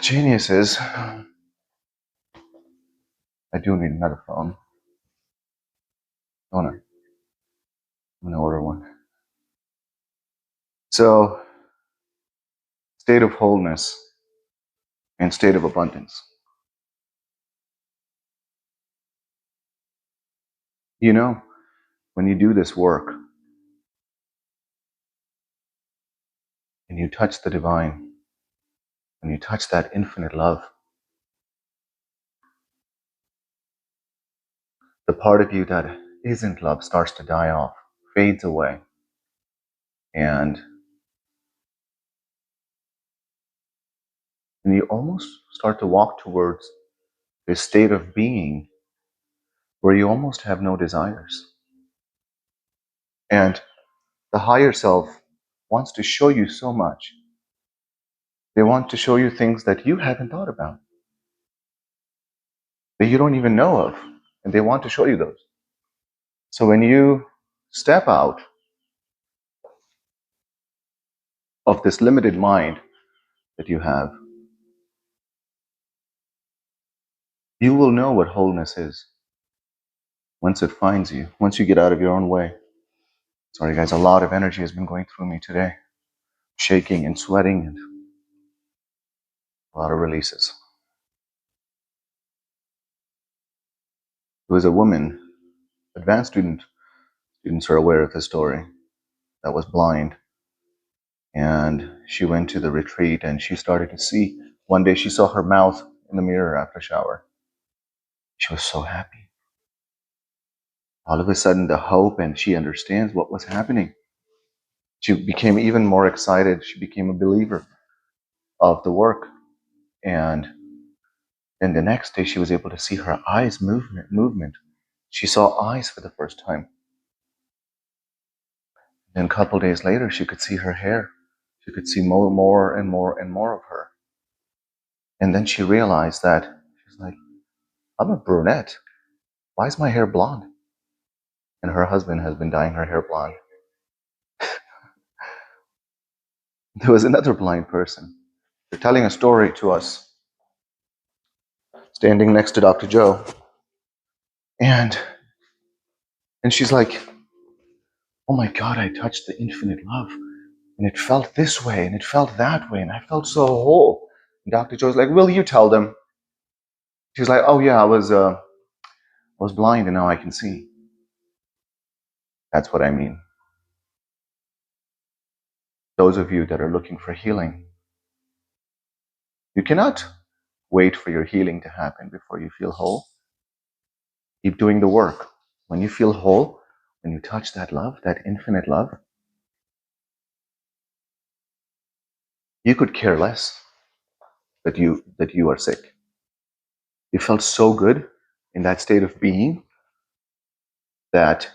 Geniuses. I do need another phone. Don't I? I'm gonna order one. So, state of wholeness and state of abundance. You know, when you do this work and you touch the divine, when you touch that infinite love, the part of you that isn't love starts to die off, fades away, and you almost start to walk towards this state of being where you almost have no desires. And the higher self wants to show you so much. They want to show you things that you haven't thought about, that you don't even know of, and they want to show you those. So when you step out of this limited mind that you have, you will know what wholeness is once it finds you, once you get out of your own way. Sorry guys, a lot of energy has been going through me today. Shaking and sweating and a lot of releases. There was a woman, advanced students are aware of this story, that was blind. And she went to the retreat and she started to see, one day she saw her mouth in the mirror after a shower. She was so happy. All of a sudden the hope, and she understands what was happening. She became even more excited. She became a believer of the work. And then the next day she was able to see her eyes movement. She saw eyes for the first time. Then a couple days later she could see her hair. She could see more and more and more of her. And then she realized that, she's like, I'm a brunette. Why is my hair blonde? And her husband has been dyeing her hair blonde. There was another blind person. They're telling a story to us, standing next to Dr. Joe. And she's like, oh my God, I touched the infinite love. And it felt this way, and it felt that way, and I felt so whole. And Dr. Joe's like, will you tell them? She's like, oh yeah, I was blind and now I can see. That's what I mean. Those of you that are looking for healing, you cannot wait for your healing to happen before you feel whole. Keep doing the work. When you feel whole, when you touch that love, that infinite love, you could care less that you are sick. You felt so good in that state of being that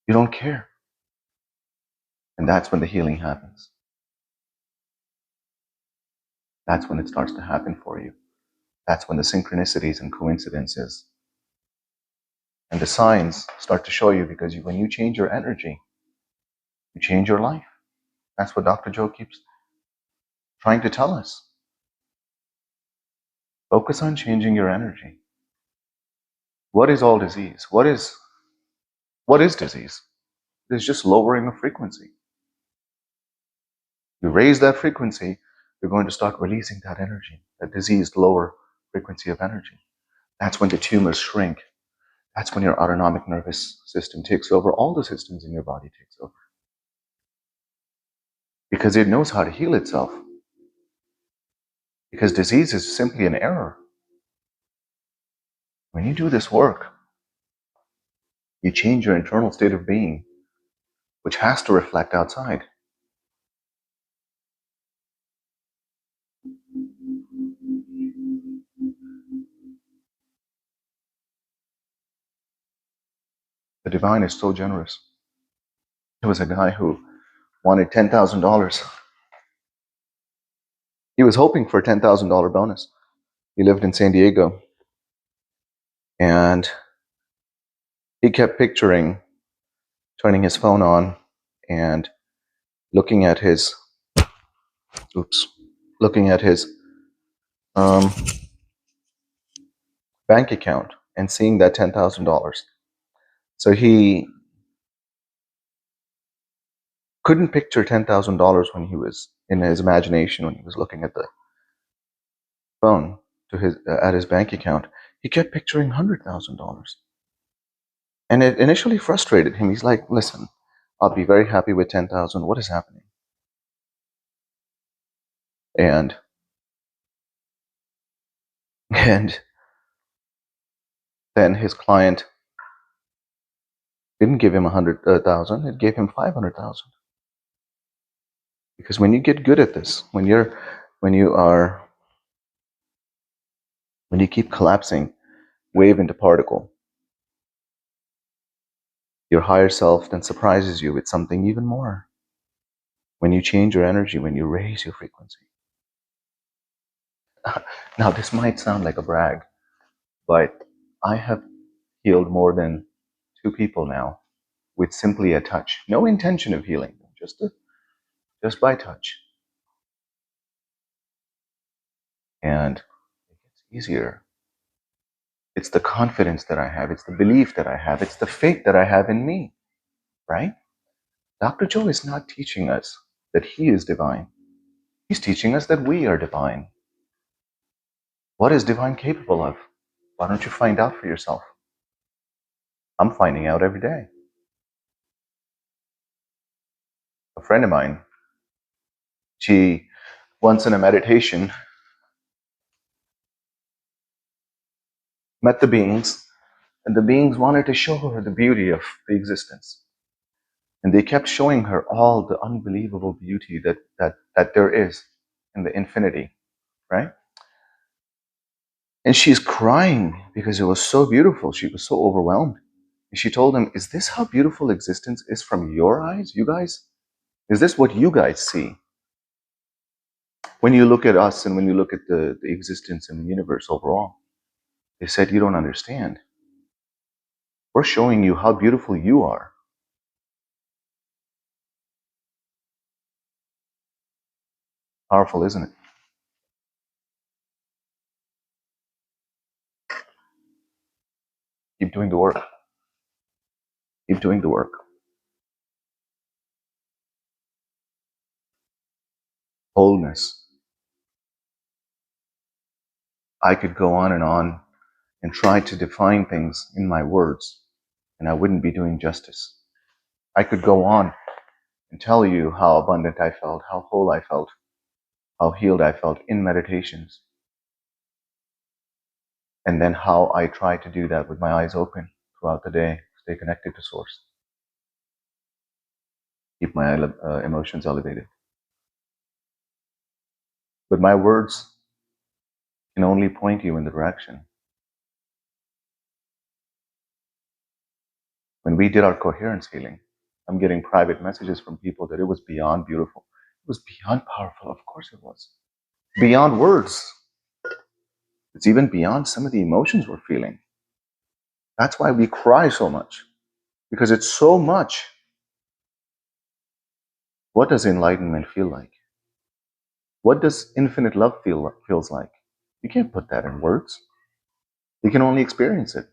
you don't care. And that's when the healing happens. That's when it starts to happen for you. That's when the synchronicities and coincidences and the signs start to show you, because when you change your energy, you change your life. That's what Dr. Joe keeps trying to tell us. Focus on changing your energy. What is all disease? What is disease? It is just lowering of frequency. You raise that frequency, you're going to start releasing that energy, that diseased lower frequency of energy. That's when the tumors shrink. That's when your autonomic nervous system takes over. All the systems in your body takes over. Because it knows how to heal itself. Because disease is simply an error. When you do this work, you change your internal state of being, which has to reflect outside. The divine is so generous. There was a guy who wanted $10,000. He was hoping for a $10,000 bonus. He lived in San Diego. And he kept picturing turning his phone on and looking at his looking at his bank account and seeing that $10,000. So he couldn't picture $10,000 when he was in his imagination, when he was looking at the phone to his at his bank account. He kept picturing $100,000, and it initially frustrated him. He's like, "Listen, I'll be very happy with 10,000. What is happening?" And and then his client didn't give him 100,000; it gave him 500,000. Because when you get good at this, when you keep collapsing wave into particle, your higher self then surprises you with something even more. When you change your energy, when you raise your frequency. Now, this might sound like a brag, but I have healed more than 2 people now with simply a touch. No intention of healing them, just by touch. And it gets easier. It's the confidence that I have. It's the belief that I have. It's the faith that I have in me, right? Dr. Joe is not teaching us that he is divine. He's teaching us that we are divine. What is divine capable of? Why don't you find out for yourself? I'm finding out every day. A friend of mine, she once in a meditation met the beings, and the beings wanted to show her the beauty of the existence. And they kept showing her all the unbelievable beauty that there is in the infinity, right? And she's crying because it was so beautiful. She was so overwhelmed. And she told them, "Is this how beautiful existence is from your eyes, you guys? Is this what you guys see? When you look at us and when you look at the existence in the universe overall?" They said, "You don't understand. We're showing you how beautiful you are." Powerful, isn't it? Keep doing the work. Keep doing the work. Wholeness. I could go on and try to define things in my words, and I wouldn't be doing justice. I could go on and tell you how abundant I felt, how whole I felt, how healed I felt in meditations, and then how I try to do that with my eyes open throughout the day, stay connected to Source, keep my emotions elevated. But my words can only point you in the direction. When we did our coherence healing, I'm getting private messages from people that it was beyond beautiful. It was beyond powerful. Of course it was. Beyond words. It's even beyond some of the emotions we're feeling. That's why we cry so much, because it's so much. What does enlightenment feel like? What does infinite love feels like? You can't put that in words. You can only experience it.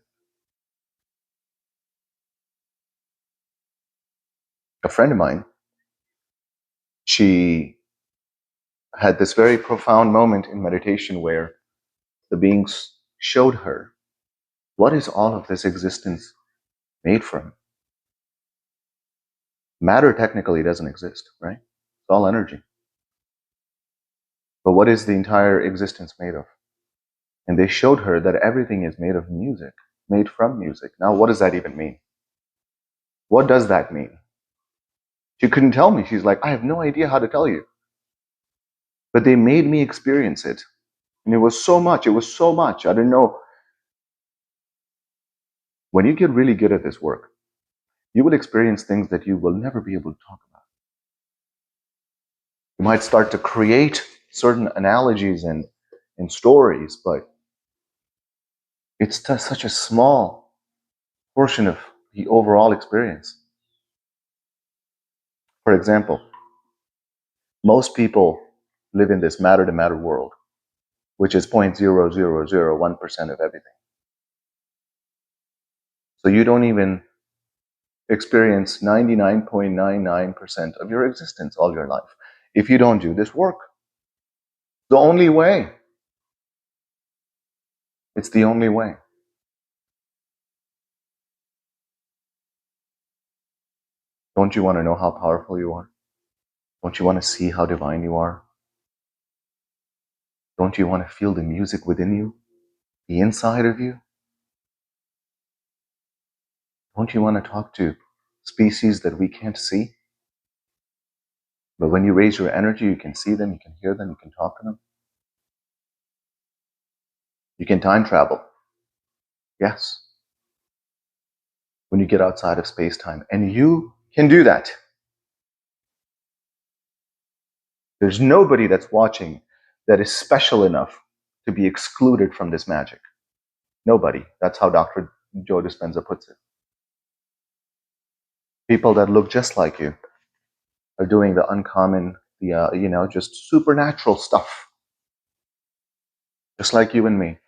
A friend of mine, she had this very profound moment in meditation where the beings showed her, what is all of this existence made from? Matter technically doesn't exist, right? It's all energy. But what is the entire existence made of? And they showed her that everything is made of music, made from music. Now, what does that even mean? What does that mean? She couldn't tell me. She's like, I have no idea how to tell you. But they made me experience it. And it was so much. It was so much. I didn't know. When you get really good at this work, you will experience things that you will never be able to talk about. You might start to create certain analogies and stories, but it's such a small portion of the overall experience. For example, most people live in this matter-to-matter world, which is 0.0001% of everything. So you don't even experience 99.99% of your existence all your life if you don't do this work. The only way. It's the only way. Don't you want to know how powerful you are? Don't you want to see how divine you are? Don't you want to feel the music within you, the inside of you? Don't you want to talk to species that we can't see? But when you raise your energy, you can see them, you can hear them, you can talk to them. You can time travel. Yes. When you get outside of space-time. And you can do that. There's nobody that's watching that is special enough to be excluded from this magic. Nobody. That's how Dr. Joe Dispenza puts it. People that look just like you are doing the uncommon, just supernatural stuff. Just like you and me.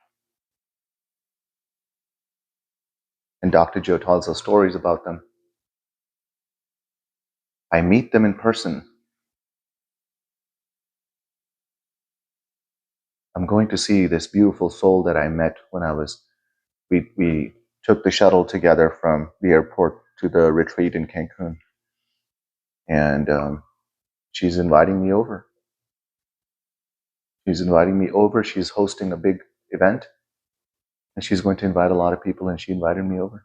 And Dr. Joe tells us stories about them. I meet them in person. I'm going to see this beautiful soul that I met when we took the shuttle together from the airport to the retreat in Cancun. And she's inviting me over. She's hosting a big event. And she's going to invite a lot of people, and she invited me over.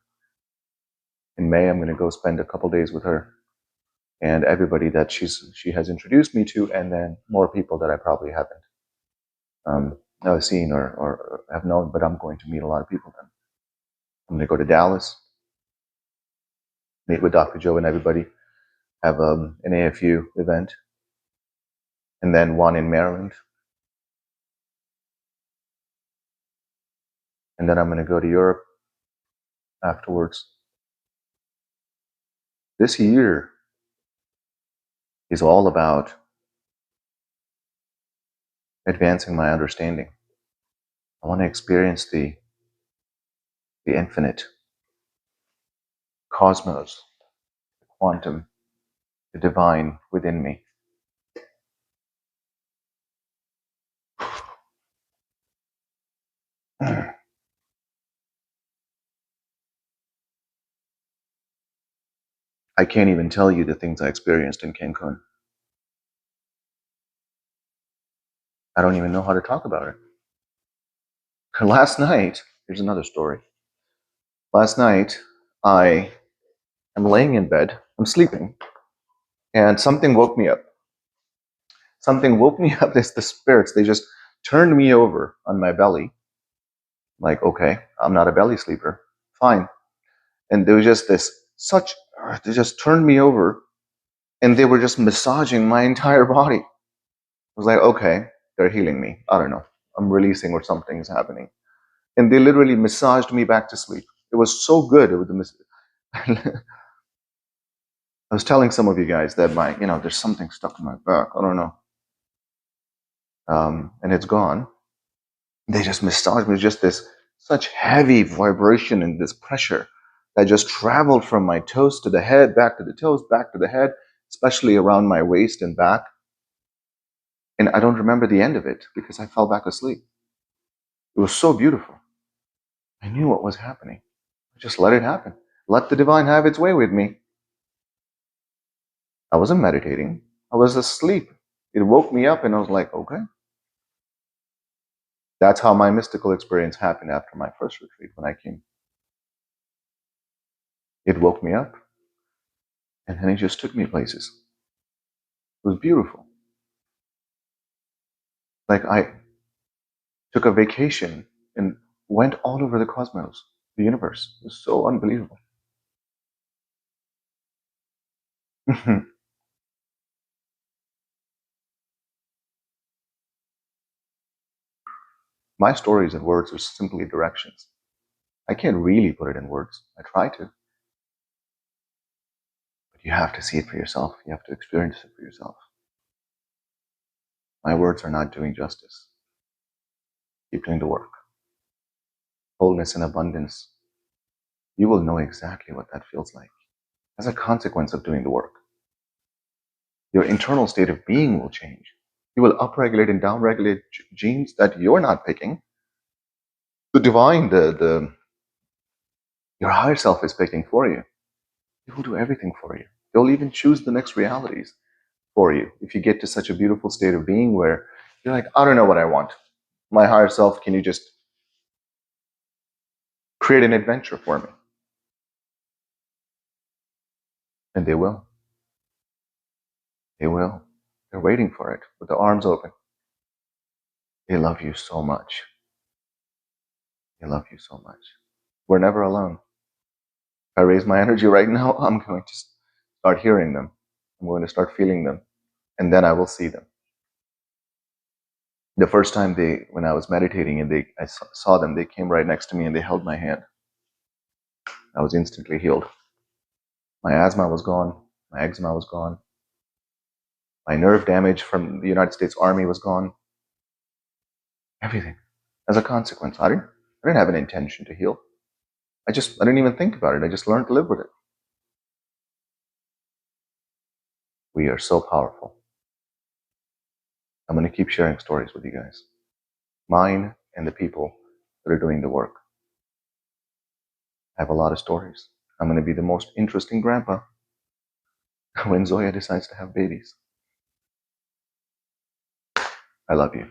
In May, I'm going to go spend a couple days with her and everybody that she has introduced me to, and then more people that I probably haven't seen or have known, but I'm going to meet a lot of people then. I'm going to go to Dallas, meet with Dr. Joe and everybody, have an AFU event, and then one in Maryland. And then I'm going to go to Europe afterwards. This year is all about advancing my understanding. I want to experience the infinite, cosmos, the quantum, the divine within me. I can't even tell you the things I experienced in Cancun. I don't even know how to talk about it. Last night, here's another story. Last night, I am laying in bed, I'm sleeping, and something woke me up. It's the spirits. They just turned me over on my belly. Like, okay, I'm not a belly sleeper. Fine. And there was just they just turned me over, and they were just massaging my entire body. I was like, okay, they're healing me. I don't know. I'm releasing or something is happening. And they literally massaged me back to sleep. It was so good. I was telling some of you guys that there's something stuck in my back. I don't know. And it's gone. They just massaged me. Just such heavy vibration and this pressure that just traveled from my toes to the head, back to the toes, back to the head, especially around my waist and back. And I don't remember the end of it because I fell back asleep. It was so beautiful. I knew what was happening. Just let it happen. Let the divine have its way with me. I wasn't meditating. I was asleep. It woke me up and I was like, okay. That's how my mystical experience happened after my first retreat when I came. It woke me up and then it just took me places. It was beautiful. Like I took a vacation and went all over the cosmos, the universe. It was so unbelievable. My stories and words are simply directions. I can't really put it in words. I try to. But you have to see it for yourself. You have to experience it for yourself. My words are not doing justice. Keep doing the work. Wholeness and abundance. You will know exactly what that feels like as a consequence of doing the work. Your internal state of being will change. You will upregulate and downregulate genes that you're not picking. The divine, your higher self is picking for you. It will do everything for you. They'll even choose the next realities for you. If you get to such a beautiful state of being where you're like, I don't know what I want. My higher self, can you just create an adventure for me? And they will. They will. They're waiting for it with their arms open. They love you so much. They love you so much. We're never alone. If I raise my energy right now, I'm going to start hearing them. I'm going to start feeling them. And then I will see them. The first time when I was meditating and I saw them, they came right next to me and they held my hand. I was instantly healed. My asthma was gone. My eczema was gone. My nerve damage from the United States Army was gone. Everything. As a consequence. I didn't have an intention to heal. I didn't even think about it. I just learned to live with it. We are so powerful. I'm going to keep sharing stories with you guys. Mine and the people that are doing the work. I have a lot of stories. I'm going to be the most interesting grandpa when Zoya decides to have babies. I love you.